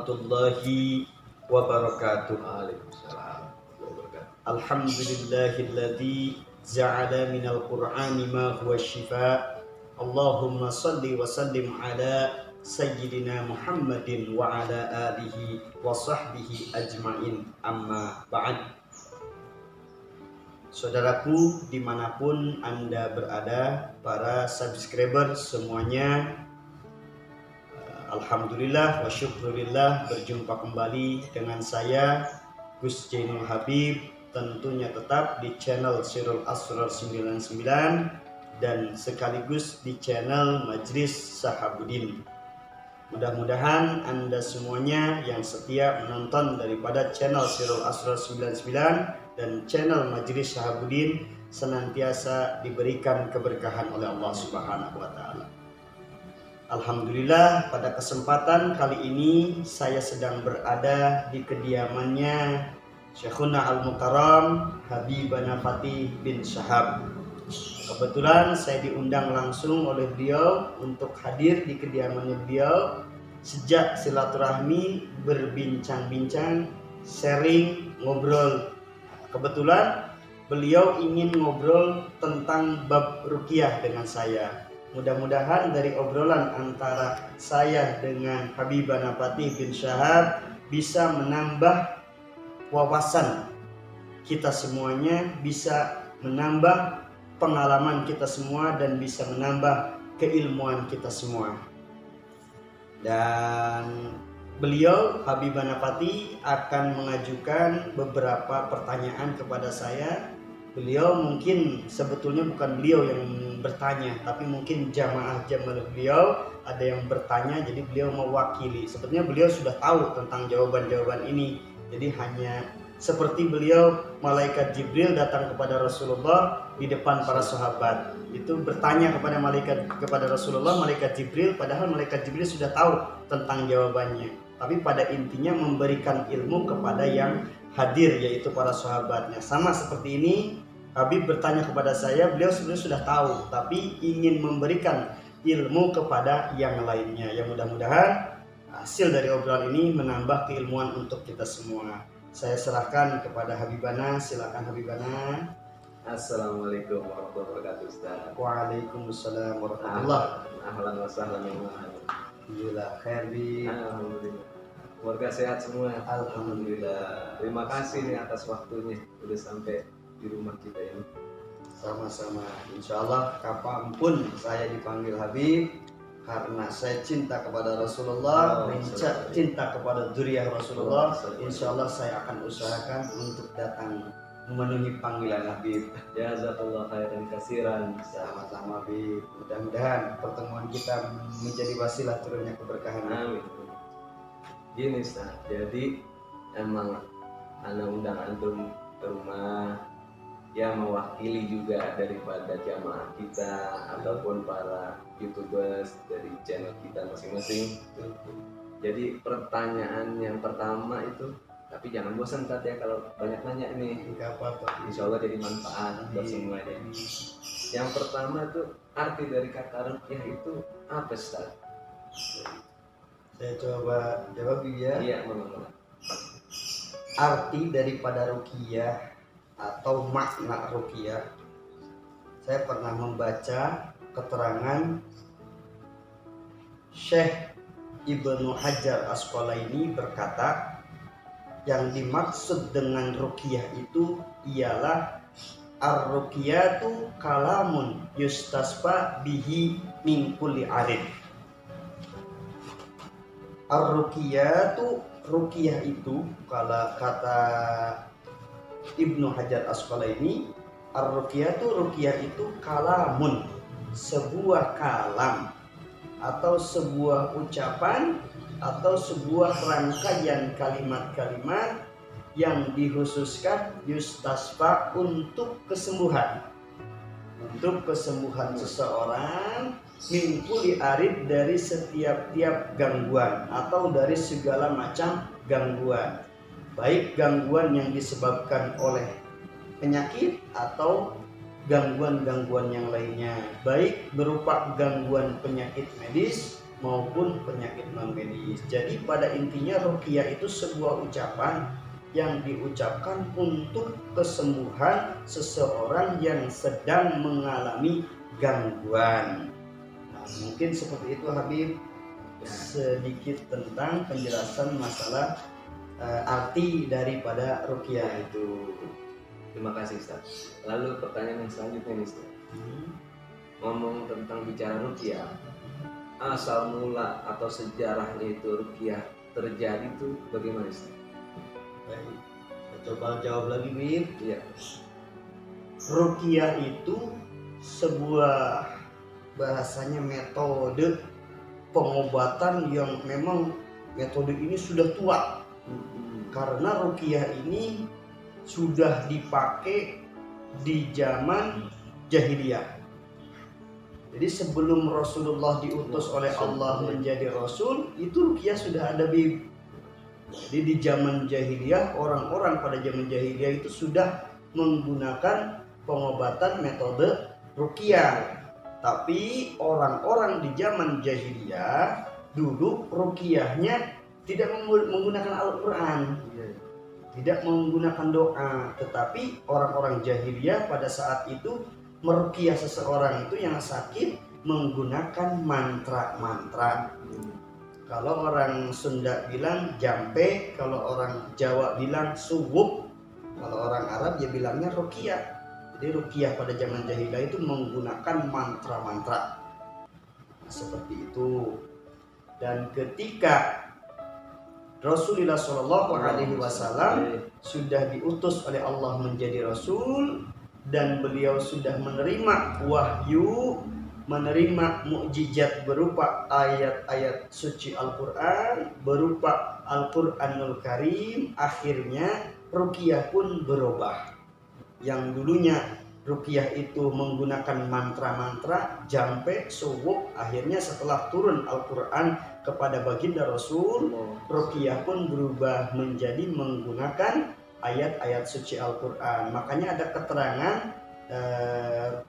warahmatullahi wabarakatuh. Waalaikumsalam wabarakatuh. Alhamdulillahilladzi ja'ala minal qur'ani ma huwa shifa. Allahumma salli wa sallim ala sayyidina Muhammadin wa ala alihi wa sahbihi ajma'in, amma ba'd. Saudaraku dimanapun Anda berada, para subscriber semuanya, alhamdulillah wa syukurillah, berjumpa kembali dengan saya Gus Jainul Habib, tentunya tetap di channel Sirul Asrar 99 dan sekaligus di channel Majlis Sahabudin. Mudah-mudahan Anda semuanya yang setia menonton daripada channel Sirul Asrar 99 dan channel Majlis Sahabudin senantiasa diberikan keberkahan oleh Allah Subhanahu wa taala. Alhamdulillah, pada kesempatan kali ini saya sedang berada di kediamannya Syekhuna Al-Mukarram Habibana Fatih bin Syahab. Kebetulan saya diundang langsung oleh beliau untuk hadir di kediamannya beliau. Sejak silaturahmi, berbincang-bincang, sharing, ngobrol. Kebetulan beliau ingin ngobrol tentang bab ruqyah dengan saya. Mudah-mudahan dari obrolan antara saya dengan Habibana Fatih bin Syahab bisa menambah wawasan kita semuanya, bisa menambah pengalaman kita semua, dan bisa menambah keilmuan kita semua. Dan beliau, Habibana Fatih, akan mengajukan beberapa pertanyaan kepada saya. Beliau mungkin sebetulnya bukan beliau yang bertanya, tapi mungkin jamaah beliau ada yang bertanya, jadi beliau mewakili. Sebetulnya beliau sudah tahu tentang jawaban-jawaban ini, jadi hanya seperti beliau, malaikat Jibril datang kepada Rasulullah di depan para sahabat, itu bertanya kepada Rasulullah, malaikat Jibril, padahal malaikat Jibril sudah tahu tentang jawabannya, tapi pada intinya memberikan ilmu kepada yang hadir, yaitu para sahabatnya. Sama seperti ini, Habib bertanya kepada saya, beliau sebenarnya sudah tahu, tapi ingin memberikan ilmu kepada yang lainnya. Yang mudah-mudahan hasil dari obrolan ini menambah keilmuan untuk kita semua. Saya serahkan kepada Habibana, silakan Habibana. Assalamualaikum warahmatullahi wabarakatuh, Ustaz. Waalaikumsalam warahmatullahi. Ahlan wa sahlan ya Mas. Alhamdulillah khair. Alhamdulillah. Keluarga sehat semua. Alhamdulillah. Terima kasih nih atas waktunya udah sampai di rumah kita ini. Sama-sama. Insya Allah kapanpun saya dipanggil Habib, karena saya cinta kepada Rasulullah, cinta kepada dzurriyyah Rasulullah. Insya Allah saya akan usahakan untuk datang memenuhi panggilan Habib. Jazakallah khairan katsiran. Sama-sama Habib. Mudah-mudahan pertemuan kita menjadi wasilah turunnya keberkahan. Amin. Gini Ustaz, jadi emang ana undang antum ke rumah ya mewakili juga daripada jamaah kita ataupun para YouTubers dari channel kita masing-masing. Jadi pertanyaan yang pertama itu, tapi jangan bosan Tat ya kalau banyak nanya ini. Enggak apa-apa. Insya Allah jadi manfaat buat semuanya. Yang pertama tuh, arti dari kata ruqyah itu apa Ustaz? Saya coba jawab ya. Iya, mohon. Arti daripada ruqyah atau makna ruqyah, saya pernah membaca keterangan Syekh Ibnu Hajar Asqalaini berkata, yang dimaksud dengan ruqyah itu ialah ar-ruqyatu kalamun yustasfa bihi min kulli arid. Ar-ruqyatu, ruqyah itu kalau kata Ibnu Hajar Asqalaini, ar-ruqyatu, ruqyah itu kalamun, sebuah kalam atau sebuah ucapan atau sebuah rangkaian kalimat-kalimat yang dikhususkan yustasfa untuk kesembuhan seseorang, min kulli arid, dari setiap gangguan atau dari segala macam gangguan, baik gangguan yang disebabkan oleh penyakit atau gangguan-gangguan yang lainnya, baik berupa gangguan penyakit medis maupun penyakit non medis. Jadi pada intinya ruqyah itu sebuah ucapan yang diucapkan untuk kesembuhan seseorang yang sedang mengalami gangguan. Nah, mungkin seperti itu Habib, sedikit tentang penjelasan masalah arti daripada ruqyah itu. Terima kasih Ustaz. Lalu pertanyaan yang selanjutnya nih Ustaz. Ngomong tentang bicara ruqyah, asal mula atau sejarahnya itu ruqyah terjadi itu bagaimana Ustaz? Baik, coba jawab lagi Bib. Iya. Ruqyah itu sebuah bahasanya metode pengobatan yang memang metode ini sudah tua, karena ruqyah ini sudah dipakai di zaman jahiliyah. Jadi sebelum Rasulullah diutus oleh Allah menjadi Rasul, itu ruqyah sudah ada Bib. Jadi di zaman jahiliyah, orang-orang pada zaman jahiliyah itu sudah menggunakan pengobatan metode ruqyah. Tapi orang-orang di zaman jahiliyah dulu ruqyahnya tidak menggunakan Al-Quran, tidak menggunakan doa, tetapi orang-orang jahiliyah pada saat itu meruqyah seseorang itu yang sakit menggunakan mantra-mantra. Kalau orang Sunda bilang jampe, kalau orang Jawa bilang suwuk, kalau orang Arab dia bilangnya ruqyah. Jadi ruqyah pada zaman jahiliyah itu menggunakan mantra-mantra. Nah, seperti itu. Dan ketika Rasulullah SAW sudah diutus oleh Allah menjadi Rasul dan beliau sudah menerima wahyu, menerima mukjizat berupa ayat-ayat suci Al-Quran, berupa Al-Quranul Karim, akhirnya ruqyah pun berubah. Yang dulunya ruqyah itu menggunakan mantra-mantra, jampe, suwuk, akhirnya setelah turun Al-Quran kepada baginda Rasul, ruqyah pun berubah menjadi menggunakan ayat-ayat suci Al-Quran. Makanya ada keterangan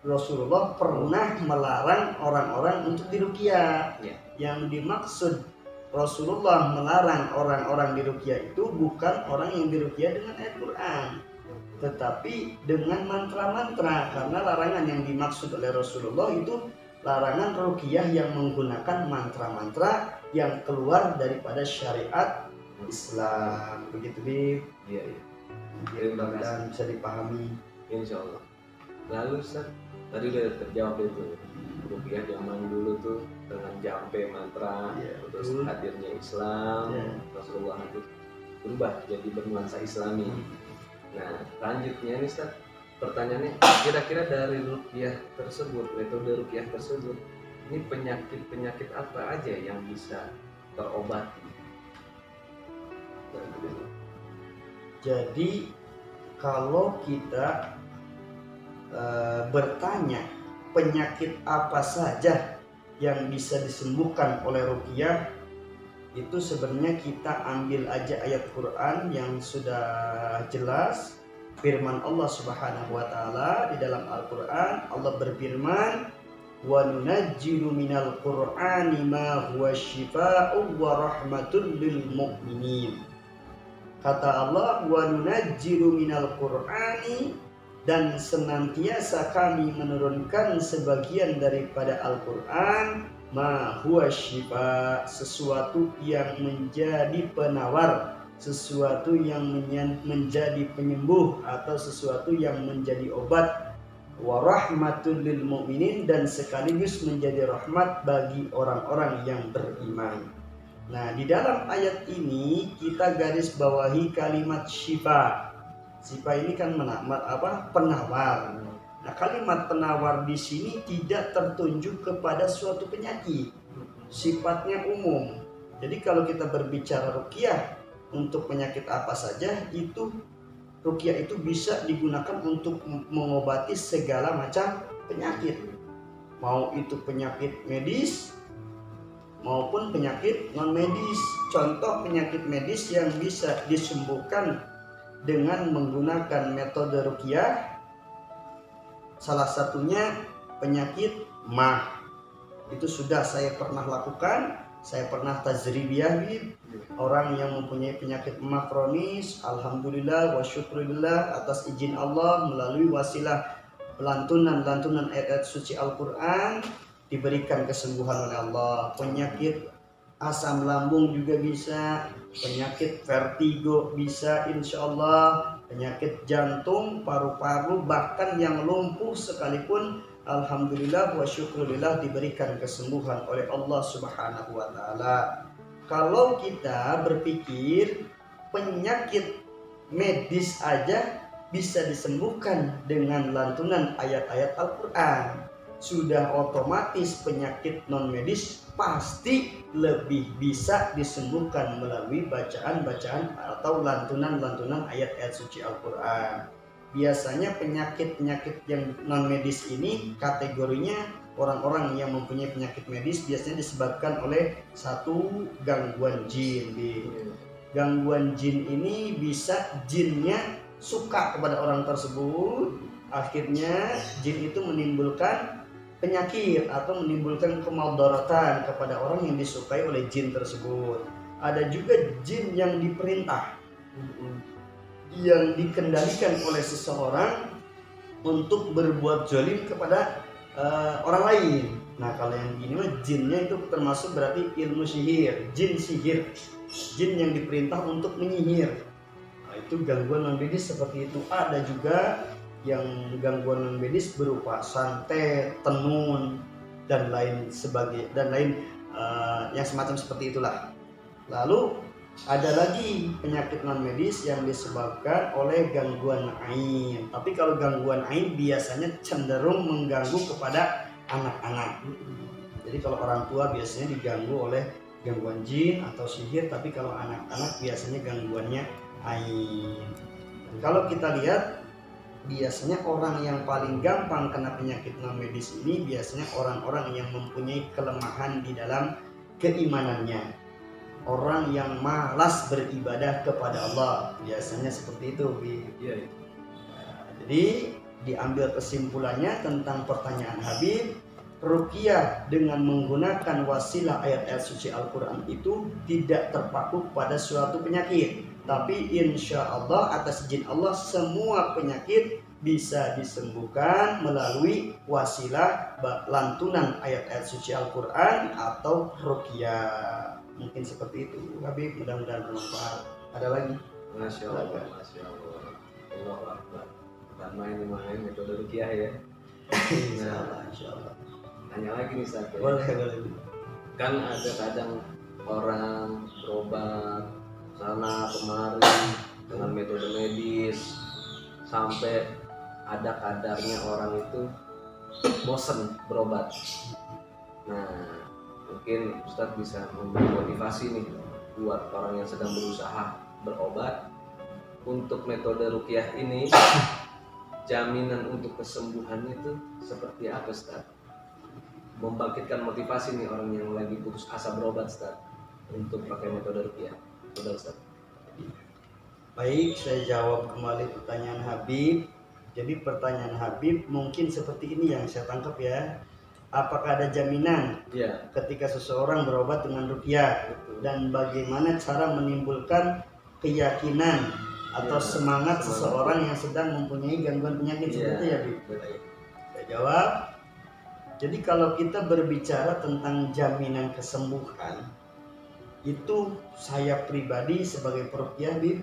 Rasulullah pernah melarang orang-orang untuk diruqyah. Yang dimaksud Rasulullah melarang orang-orang diruqyah itu bukan orang yang diruqyah dengan ayat Quran, tetapi dengan mantra-mantra. Karena larangan yang dimaksud oleh Rasulullah itu larangan ruqyah yang menggunakan mantra-mantra yang keluar daripada syariat Islam. Begitu Bib. Iya. Dan bisa dipahami. Insya Allah. Lalu Ustaz, tadi udah terjawab itu ruqyah zaman dulu tuh dengan jampe mantra, terus hadirnya Islam, Rasulullah itu berubah jadi bernuansa Islami. Nah, selanjutnya nih Ustaz, pertanyaannya, kira-kira dari ruqyah tersebut, metode ruqyah tersebut, ini penyakit-penyakit apa aja yang bisa terobati? Jadi kalau kita bertanya penyakit apa saja yang bisa disembuhkan oleh ruqyah, itu sebenarnya kita ambil aja ayat Quran yang sudah jelas. Firman Allah Subhanahu wa taala di dalam Al-Qur'an, Allah berfirman, "Wa nunajjilu minal Qur'ani ma huwa syifaa'un wa rahmatul lil mu'minin." Kata Allah, "Wa nunajjilu minal Qur'ani," dan senantiasa kami menurunkan sebagian daripada Al-Quran, ma huwa syifa, sesuatu yang menjadi penawar, sesuatu yang menjadi penyembuh, atau sesuatu yang menjadi obat, wa rahmatul lil mu'minin, dan sekaligus menjadi rahmat bagi orang-orang yang beriman. Nah, di dalam ayat ini kita garis bawahi kalimat syifa. Syifa ini kan penawar. Nah, kalimat penawar di sini tidak tertunjuk kepada suatu penyakit, sifatnya umum. Jadi kalau kita berbicara ruqyah untuk penyakit apa saja, itu ruqyah itu bisa digunakan untuk mengobati segala macam penyakit, mau itu penyakit medis maupun penyakit non medis. Contoh penyakit medis yang bisa disembuhkan dengan menggunakan metode ruqyah, salah satunya penyakit mah. Itu sudah saya pernah lakukan, saya pernah tajribiyah Bib. Orang yang mempunyai penyakit emah kronis, alhamdulillah wa syukurillah atas izin Allah melalui wasilah lantunan ayat-ayat suci Al-Quran diberikan kesembuhan oleh Allah. Penyakit asam lambung juga bisa, penyakit vertigo bisa insya Allah, penyakit jantung, paru-paru, bahkan yang lumpuh sekalipun alhamdulillah wa syukurillah diberikan kesembuhan oleh Allah Subhanahu wa taala. Kalau kita berpikir penyakit medis aja bisa disembuhkan dengan lantunan ayat-ayat Al-Quran, sudah otomatis penyakit non medis pasti lebih bisa disembuhkan melalui bacaan-bacaan atau lantunan-lantunan ayat-ayat suci Al-Quran. Biasanya penyakit-penyakit yang non medis ini kategorinya orang-orang yang mempunyai penyakit medis biasanya disebabkan oleh satu gangguan jin. Gangguan jin ini bisa jinnya suka kepada orang tersebut, akhirnya jin itu menimbulkan penyakit atau menimbulkan kemudaratan kepada orang yang disukai oleh jin tersebut. Ada juga jin yang diperintah, yang dikendalikan oleh seseorang untuk berbuat zalim kepada orang lain. Nah kalau yang gini mah jinnya itu termasuk berarti ilmu sihir, jin sihir, jin yang diperintah untuk menyihir. Nah, itu gangguan non medis seperti itu. Ada juga yang gangguan non medis berupa santet, tenun dan lain yang semacam seperti itulah. Lalu ada lagi penyakit non medis yang disebabkan oleh gangguan ain. Tapi kalau gangguan ain biasanya cenderung mengganggu kepada anak-anak. Jadi kalau orang tua biasanya diganggu oleh gangguan jin atau sihir, tapi kalau anak-anak biasanya gangguannya ain. Kalau kita lihat biasanya orang yang paling gampang kena penyakit non medis ini biasanya orang-orang yang mempunyai kelemahan di dalam keimanannya, orang yang malas beribadah kepada Allah, biasanya seperti itu. Jadi diambil kesimpulannya tentang pertanyaan Habib, ruqyah dengan menggunakan wasilah ayat-ayat suci Al-Quran itu tidak terpaku pada suatu penyakit, tapi insya Allah atas izin Allah semua penyakit bisa disembuhkan melalui wasilah lantunan ayat-ayat suci Al-Quran atau ruqyah. Mungkin seperti itu Habib, mudah-mudahan bermanfaat. Ada lagi? Masya Allah, Masya Allah, Allahu Akbar. Pertama ini main metode ruqyah ya. Insya Allah. Tanya lagi nih Ustaz. Boleh. Kan ada kadang orang berobat sana kemari dengan metode medis sampai ada kadarnya orang itu bosan berobat. Nah, mungkin Ustaz bisa memberi motivasi nih buat orang yang sedang berusaha berobat untuk metode ruqyah ini. Jaminan untuk kesembuhannya itu seperti apa Ustaz? Membangkitkan motivasi nih orang yang lagi putus asa berobat Ustaz untuk pakai metode ruqyah. Udah Ustaz. Baik, saya jawab kembali pertanyaan Habib. Jadi pertanyaan Habib mungkin seperti ini yang saya tangkap ya. Apakah ada jaminan ketika seseorang berobat dengan ruqyah, dan bagaimana cara menimbulkan keyakinan atau semangat seseorang yang sedang mempunyai gangguan penyakit seperti ya Habib? Saya jawab. Jadi kalau kita berbicara tentang jaminan kesembuhan, itu saya pribadi sebagai peruqyah Habib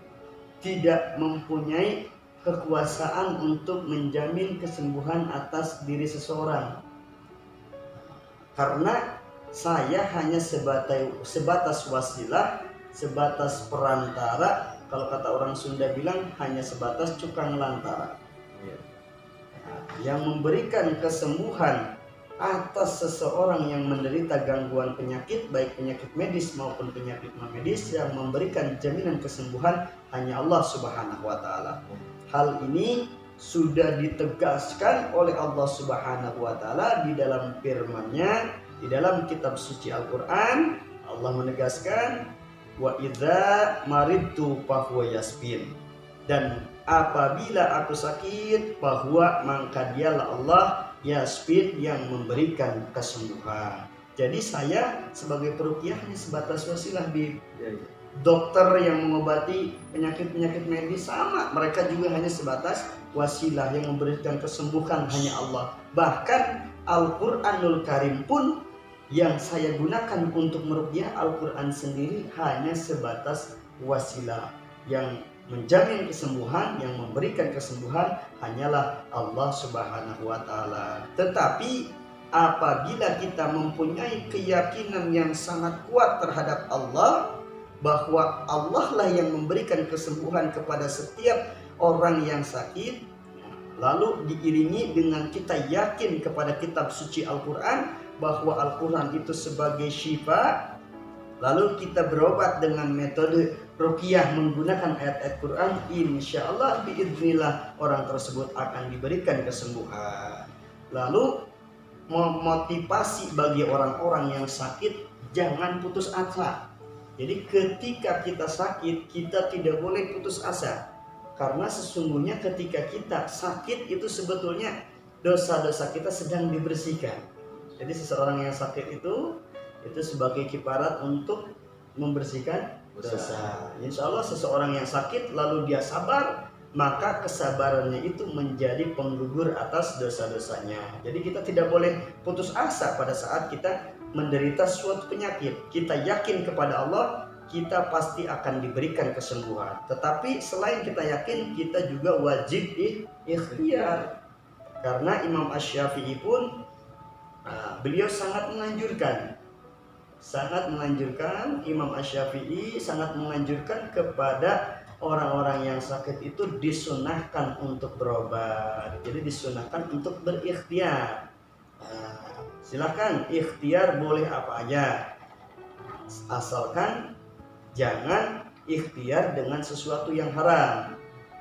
tidak mempunyai kekuasaan untuk menjamin kesembuhan atas diri seseorang, karena saya hanya sebatas wasilah, sebatas perantara. Kalau kata orang Sunda bilang hanya sebatas cukang lantara. Yang memberikan kesembuhan atas seseorang yang menderita gangguan penyakit, baik penyakit medis maupun penyakit non medis, yang memberikan jaminan kesembuhan hanya Allah Subhanahu wa taala. Hal ini sudah ditegaskan oleh Allah Subhanahu wa taala di dalam firman-Nya, di dalam kitab suci Al-Qur'an. Allah menegaskan, wa idza maridtu fahuwa yasbin, dan apabila aku sakit, bahwa maka dialah Allah yasbin, yang memberikan kesembuhan. Jadi saya sebagai peruqyah hanya sebatas wasilah, Bib. Ya, ya. Dokter yang mengobati penyakit-penyakit medis sama, mereka juga hanya sebatas wasilah, yang memberikan kesembuhan hanya Allah. Bahkan Al-Qur'anul Karim pun yang saya gunakan untuk meruqyah, Al-Qur'an sendiri hanya sebatas wasilah. Yang menjamin kesembuhan, yang memberikan kesembuhan hanyalah Allah Subhanahu wa taala. Tetapi apabila kita mempunyai keyakinan yang sangat kuat terhadap Allah, bahwa Allah lah yang memberikan kesembuhan kepada setiap orang yang sakit, lalu diiringi dengan kita yakin kepada kitab suci Al-Quran, bahwa Al-Quran itu sebagai syifa, lalu kita berobat dengan metode ruqyah menggunakan ayat-ayat Quran, insya Allah biidznillah orang tersebut akan diberikan kesembuhan. Lalu memotivasi bagi orang-orang yang sakit, jangan putus asa. Jadi ketika kita sakit, kita tidak boleh putus asa, karena sesungguhnya ketika kita sakit itu sebetulnya dosa-dosa kita sedang dibersihkan. Jadi seseorang yang sakit itu sebagai kiparat untuk membersihkan dosa. Insya Allah seseorang yang sakit lalu dia sabar, maka kesabarannya itu menjadi penggugur atas dosa-dosanya. Jadi kita tidak boleh putus asa pada saat kita menderita suatu penyakit. Kita yakin kepada Allah, kita pasti akan diberikan kesembuhan. Tetapi selain kita yakin, kita juga wajib ikhtiar. Karena Imam Asy-Syafi'i pun beliau sangat menganjurkan, Imam Asy-Syafi'i sangat menganjurkan kepada orang-orang yang sakit itu disunahkan untuk berobat. Jadi disunahkan untuk berikhtiar. Silahkan ikhtiar boleh apa aja, asalkan jangan ikhtiar dengan sesuatu yang haram.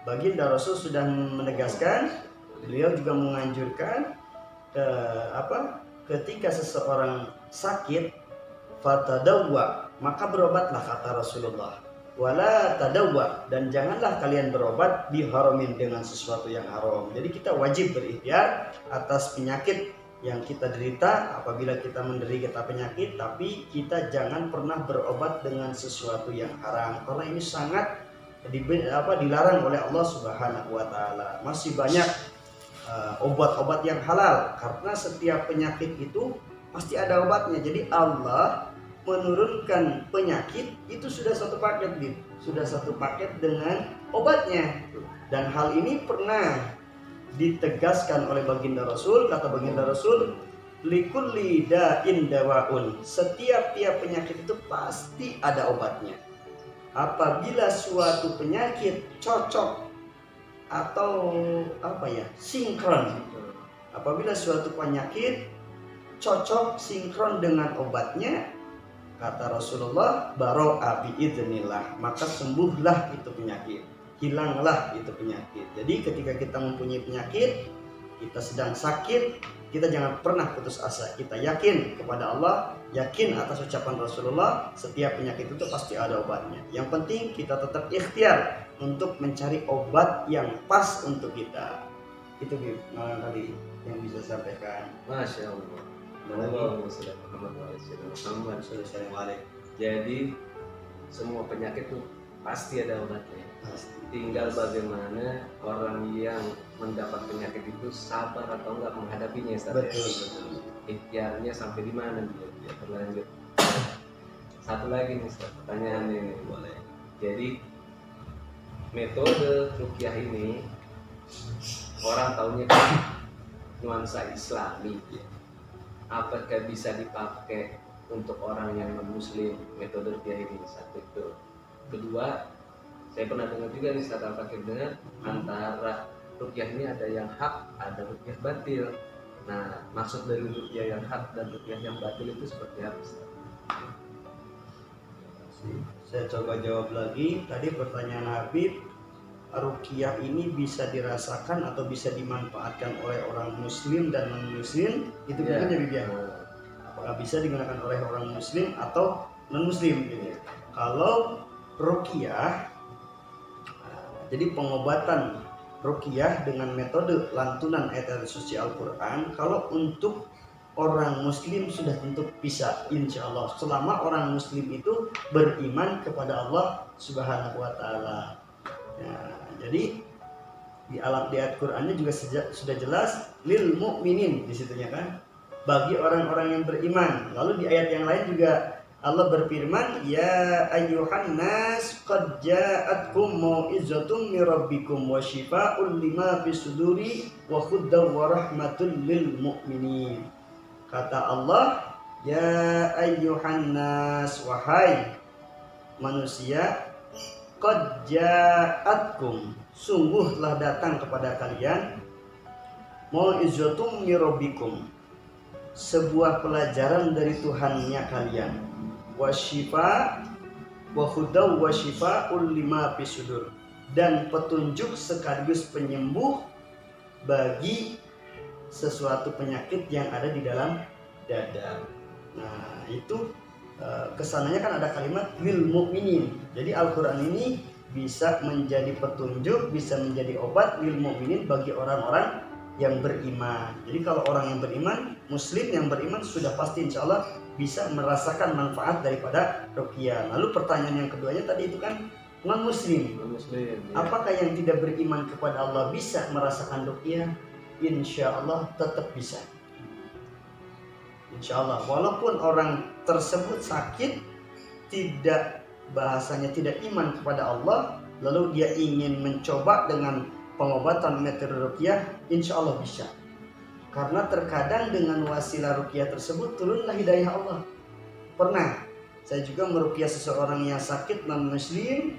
Baginda Rasul sudah menegaskan, beliau juga menganjurkan ketika seseorang sakit, fatadawwa, maka berobatlah, kata Rasulullah. Wala tadawwa, dan janganlah kalian berobat biharamin, dengan sesuatu yang haram. Jadi kita wajib berikhtiar atas penyakit yang kita derita. Apabila kita menderita penyakit, tapi kita jangan pernah berobat dengan sesuatu yang haram, karena ini sangat dilarang oleh Allah Subhanahu wa taala. Masih banyak obat-obat yang halal, karena setiap penyakit itu pasti ada obatnya. Jadi Allah menurunkan penyakit itu sudah satu paket dengan obatnya. Dan hal ini pernah ditegaskan oleh baginda Rasul. Kata baginda Rasul, likulli da'in dawaun, setiap penyakit itu pasti ada obatnya. Apabila suatu penyakit cocok atau sinkron, apabila suatu penyakit cocok sinkron dengan obatnya, kata Rasulullah, baro'a biidznillah, maka sembuhlah itu penyakit, hilanglah itu penyakit. Jadi ketika kita mempunyai penyakit, kita sedang sakit, kita jangan pernah putus asa. Kita yakin kepada Allah, yakin atas ucapan Rasulullah, setiap penyakit itu pasti ada obatnya. Yang penting kita tetap ikhtiar untuk mencari obat yang pas untuk kita. Itu malam tadi yang bisa sampaikan. Masya Allah. Muhammad. Jadi semua penyakit itu pasti ada obatnya. Tinggal bagaimana orang yang mendapat penyakit itu sabar atau enggak menghadapinya. Betul. Ikhtiarnya sampai di mana dia berlanjut. Satu lagi nih Ustaz, pertanyaan ini boleh. Jadi metode ruqyah ini orang tahunya kan nuansa Islami. Apakah bisa dipakai untuk orang yang non muslim metode ruqyah ini? Satu itu. Kedua, saya pernah dengar juga nih Ustaz Al-Fakir dengar antara ruqyah ini ada yang hak, ada ruqyah batil. Nah, maksud dari ruqyah yang hak dan ruqyah yang batil itu seperti apa Ustaz? Saya coba jawab lagi. Tadi pertanyaan Habib, ruqyah ini bisa dirasakan atau bisa dimanfaatkan oleh orang muslim dan non muslim, itu Ya. bukannya Habib ya? Apakah bisa digunakan oleh orang muslim atau non muslim gitu. Kalau ruqyah, jadi pengobatan ruqyah dengan metode lantunan ayat suci Al-Quran, kalau untuk orang muslim sudah tentu bisa, insya Allah, selama orang muslim itu beriman kepada Allah Subhanahu wa Ta'ala. Ya, jadi di ayat Qur'annya juga sudah jelas lil mu'minin di situnya kan, bagi orang-orang yang beriman. Lalu di ayat yang lain juga Allah berfirman, ya ayyuhan nas qad ja'atkum mau'izatum mir rabbikum wa shifaa'un lima fis suduri wa hudan wa rahmatul lil mu'minin. Kata Allah, ya ayyuhan nas, wahai manusia, qad ja'atkum, sungguh telah datang kepada kalian, mau'izatum mir rabbikum, sebuah pelajaran dari Tuhannya kalian, wasyifa wa hudaw wa shifaa'ul lima fis sudur, dan petunjuk sekaligus penyembuh bagi sesuatu penyakit yang ada di dalam dada. Nah, itu kesananya kan ada kalimat lil mu'minin. Jadi Al-Qur'an ini bisa menjadi petunjuk, bisa menjadi obat lil mu'minin bagi orang-orang yang beriman. Jadi kalau orang yang beriman, muslim yang beriman, sudah pasti insya Allah bisa merasakan manfaat daripada ruqyah. Lalu pertanyaan yang keduanya tadi itu kan non muslim, ya. Apakah yang tidak beriman kepada Allah bisa merasakan ruqyah? Insya Allah tetap bisa. Insya Allah, walaupun orang tersebut sakit, tidak, bahasanya tidak iman kepada Allah, lalu dia ingin mencoba dengan pengobatan metode ruqyah, insya Allah bisa. Karena terkadang dengan wasilah ruqyah tersebut turunlah hidayah Allah. Pernah saya juga meruqyah seseorang yang sakit non muslim.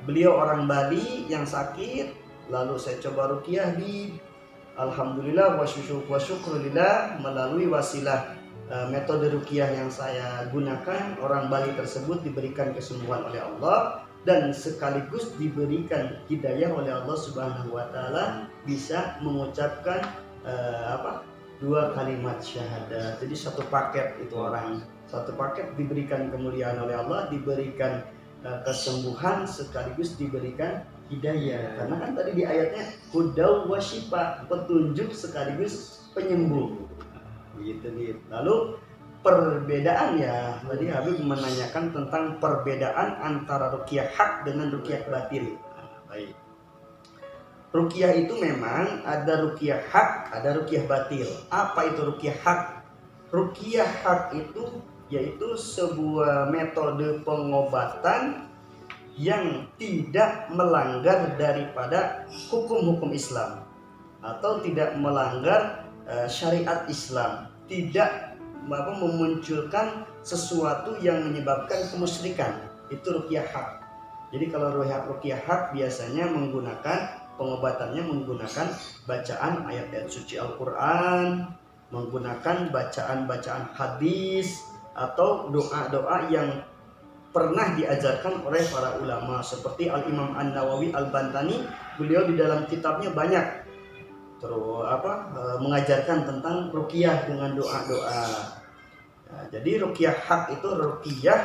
Beliau orang Bali yang sakit, lalu saya coba ruqyah di, alhamdulillah wa syukrulillah, melalui wasilah metode ruqyah yang saya gunakan, orang Bali tersebut diberikan kesembuhan oleh Allah dan sekaligus diberikan hidayah oleh Allah Subhanahu wa Ta'ala, bisa mengucapkan dua kalimat syahadat. Jadi satu paket itu orang, satu paket diberikan kemuliaan oleh Allah, diberikan kesembuhan sekaligus diberikan hidayah. Karena kan tadi di ayatnya hudaw wa syifa, petunjuk sekaligus penyembuh. Gitu nih. Lalu perbedaan ya, tadi Habib menanyakan tentang perbedaan antara ruqyah hak dengan ruqyah batil. Baik. Ruqyah itu memang ada ruqyah hak, ada ruqyah batil. Apa itu ruqyah hak? Ruqyah hak itu yaitu sebuah metode pengobatan yang tidak melanggar daripada hukum-hukum Islam atau tidak melanggar syariat Islam, tidak memunculkan sesuatu yang menyebabkan kemusyrikan. Itu ruqyah hak. Jadi kalau ruqyah hak biasanya menggunakan pengobatannya menggunakan bacaan ayat-ayat suci Al-Quran, menggunakan bacaan-bacaan hadis, atau doa-doa yang pernah diajarkan oleh para ulama seperti Al-Imam An-Nawawi Al-Bantani. Beliau di dalam kitabnya banyak mengajarkan tentang ruqyah dengan doa-doa. Nah, jadi ruqyah hak itu ruqyah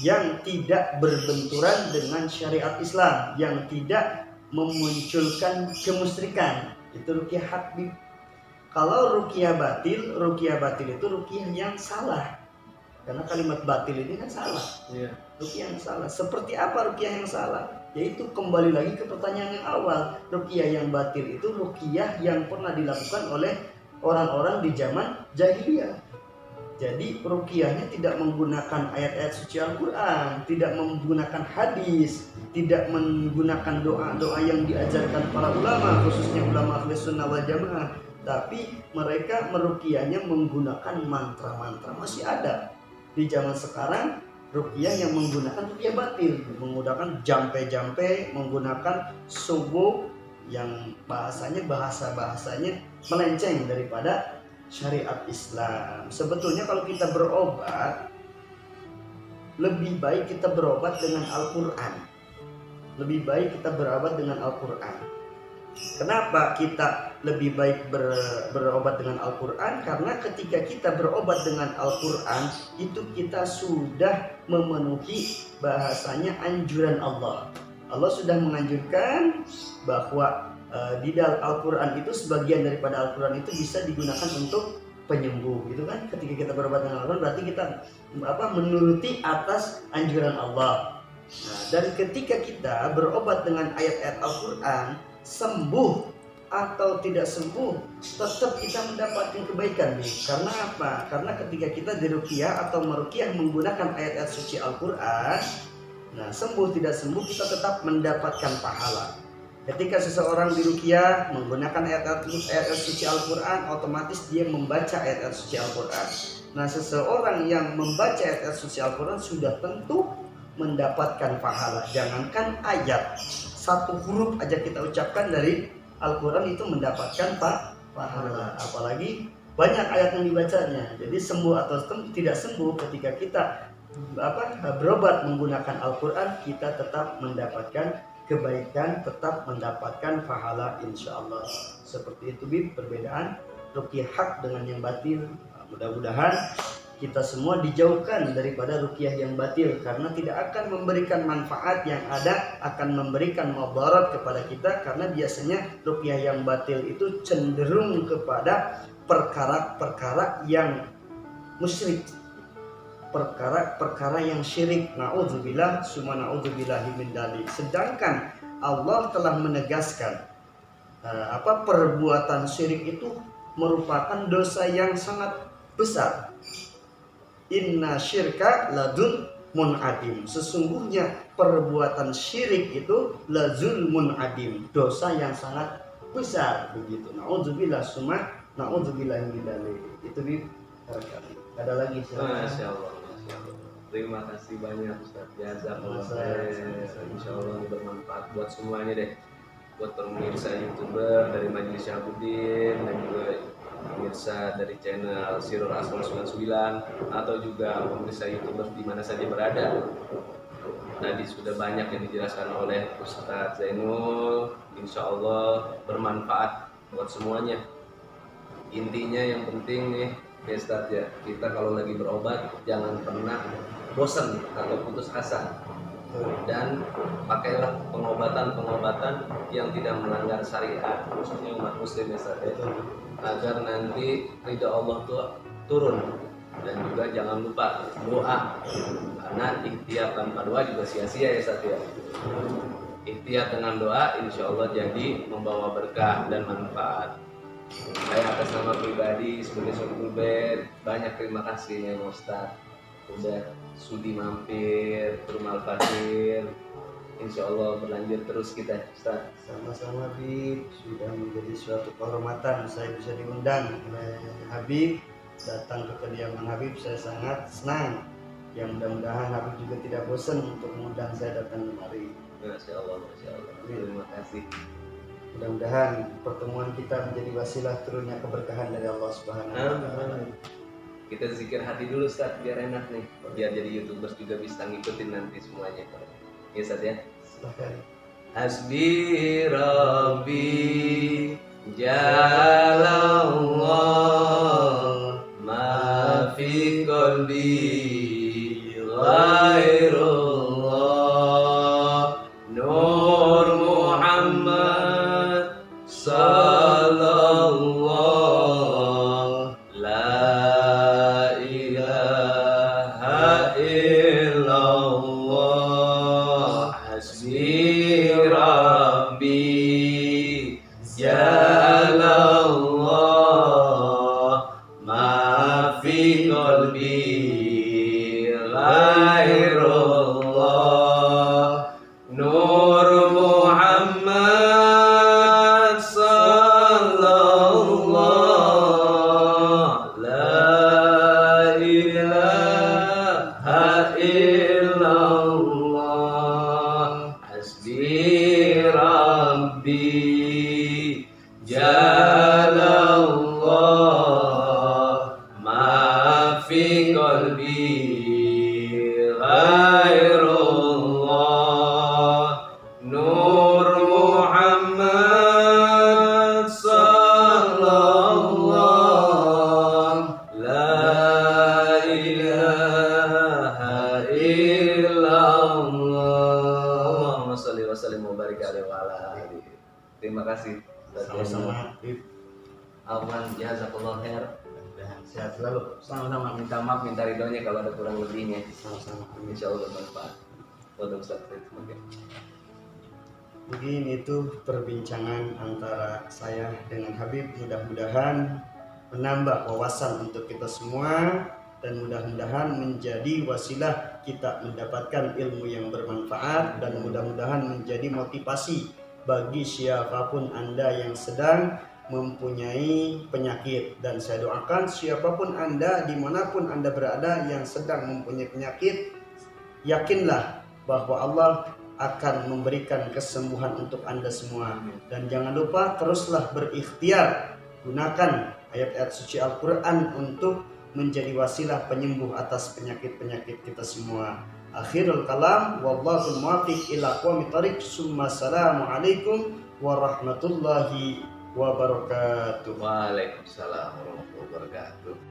yang tidak berbenturan dengan syariat Islam, yang tidak memunculkan kemusyrikan. Itu ruqyah hak. Kalau ruqyah batil itu ruqyah yang salah. Karena kalimat batil ini kan salah. Ruqyah yang salah. Seperti apa ruqyah yang salah? Yaitu kembali lagi ke pertanyaan yang awal. Ruqyah yang batil itu ruqyah yang pernah dilakukan oleh orang-orang di zaman jahiliyah. Jadi ruqyahnya tidak menggunakan ayat-ayat suci Al-Quran, tidak menggunakan hadis, tidak menggunakan doa-doa yang diajarkan para ulama, khususnya ulama ahli sunnah wal jamaah. Tapi mereka meruqyahnya menggunakan mantra-mantra. Masih ada di zaman sekarang ruqyah yang menggunakan ruqyah batil, menggunakan jampe-jampe, menggunakan subuh yang bahasanya melenceng daripada syariat Islam. Sebetulnya kalau kita berobat, lebih baik kita berobat dengan Al-Quran. Lebih baik kita berobat dengan Al-Quran. Kenapa kita lebih baik berobat dengan Al-Quran? Karena ketika kita berobat dengan Al-Quran, itu kita sudah memenuhi bahasanya anjuran Allah. Allah sudah menganjurkan bahwa di dalam Al-Quran itu, sebagian daripada Al-Quran itu bisa digunakan untuk penyembuh, gitu kan? Ketika kita berobat dengan Al-Quran berarti kita menuruti atas anjuran Allah. Nah, dan ketika kita berobat dengan ayat-ayat Al-Quran, sembuh atau tidak sembuh, tetap kita mendapatkan kebaikan nih. Karena apa? Karena ketika kita diruqyah atau meruqyah menggunakan ayat-ayat suci Al-Quran, nah sembuh tidak sembuh kita tetap mendapatkan pahala. Ketika seseorang diruqyah menggunakan ayat-ayat suci Al-Quran, otomatis dia membaca ayat-ayat suci Al-Quran. Nah, seseorang yang membaca ayat-ayat suci Al-Quran sudah tentu mendapatkan pahala. Jangankan ayat, satu huruf aja kita ucapkan dari Al-Quran itu mendapatkan pahala. Apalagi banyak ayat yang dibacanya. Jadi sembuh atau tidak sembuh, ketika kita berobat menggunakan Al-Quran, kita tetap mendapatkan kebaikan, tetap mendapatkan pahala insyaallah. Seperti itu Bib, perbedaan ruqyah hak dengan yang batil. Mudah-mudahan kita semua dijauhkan daripada ruqyah yang batil, karena tidak akan memberikan manfaat, yang ada akan memberikan mudarat kepada kita. Karena biasanya ruqyah yang batil itu cenderung kepada perkara-perkara yang musyrik, perkara-perkara yang syirik. Na'udzubillah summa na'udzubillahi min dzalik. Sedangkan Allah telah menegaskan perbuatan syirik itu merupakan dosa yang sangat besar. Inna syirka ladun munadim. Sesungguhnya perbuatan syirik itu lazulmun adim, dosa yang sangat besar begitu. Na'udzubillah summa na'udzubillahi min dzalik. Itu barangkali. Ada lagi silakan. Masya Allah. Terima kasih banyak Ustaz. Jazakallah khair. Insyaallah ini bermanfaat buat semuanya deh. Buat pemirsa YouTuber dari Majelis Syahabuddin dan juga pemirsa dari channel Sirul Aswal 99 atau juga pemirsa YouTuber di mana saja berada. Tadi sudah banyak yang dijelaskan oleh Ustaz Zainul. Insyaallah bermanfaat buat semuanya. Intinya yang penting nih Ustaz ya, kita kalau lagi berobat jangan pernah bosan atau putus asa, dan pakailah pengobatan yang tidak melanggar syariat, khususnya umat muslim ya Ustaz ya, agar nanti ridha Allah tuh turun. Dan juga jangan lupa doa, karena ikhtiar tanpa doa juga sia-sia ya Ustaz ya. Ikhtiar dengan doa insya Allah jadi membawa berkah dan manfaat. Saya atas nama pribadi sebagai Sohibul Bait banyak terima kasih ya Ustaz, udah sudi mampir ke rumah Al-Fakir. Insya Allah berlanjut terus kita Ustaz. Sama-sama Habib, sudah menjadi suatu kehormatan saya bisa diundang oleh Habib datang ke kediaman Habib. Saya sangat senang. Yang mudah-mudahan Habib juga tidak bosan untuk mengundang saya datang kemari. Masya Allah, Masya Allah. Terima kasih. Mudah-mudahan pertemuan kita menjadi wasilah turunnya keberkahan dari Allah Subhanahu wa taala. Kita zikir hati dulu Ustaz biar enak nih. Biar jadi YouTubers juga bisa ngikutin nanti semuanya. Ya Ustaz ya. Silakan. Hasbi Rabbi Jalallah ma fi qalbi ghairullah Nur Muhammad sallallahu la ilaha illallah hasbi rabbi jalallah ma fi qalbi ghairullah Nur Muhammad sallallahu la ilaha illallah hasbi rabbi jalallah ma fi qalbi ghairullah Nur Muhammad sallallahu la ilaha illallah Allahumma sholli wa sallim wa barik alaihi wa ala alihi. Terima kasih. Sama-sama Habib. Afwan, jazakallahu khair. mudah-mudahan sehat selalu. Sama-sama, minta maaf, minta ridhonya kalau ada kurang lebihnya. Sama-sama. Insya Allah bermanfaat. Waduh Ustaz. Oke. Begini itu perbincangan antara saya dengan Habib, mudah-mudahan menambah wawasan untuk kita semua dan mudah-mudahan menjadi wasilah kita mendapatkan ilmu yang bermanfaat dan mudah-mudahan menjadi motivasi bagi siapapun Anda yang sedang mempunyai penyakit. Dan saya doakan siapapun Anda, dimanapun Anda berada yang sedang mempunyai penyakit, yakinlah bahwa Allah akan memberikan kesembuhan untuk Anda semua. Dan jangan lupa teruslah berikhtiar, gunakan ayat-ayat suci Al-Quran untuk menjadi wasilah penyembuh atas penyakit-penyakit kita semua. Akhirul kalam, wallahul muwaffiq ila aqwamit thariq. Assalamualaikum warahmatullahi wabarakatuh. Waalaikumsalam warahmatullahi wabarakatuh.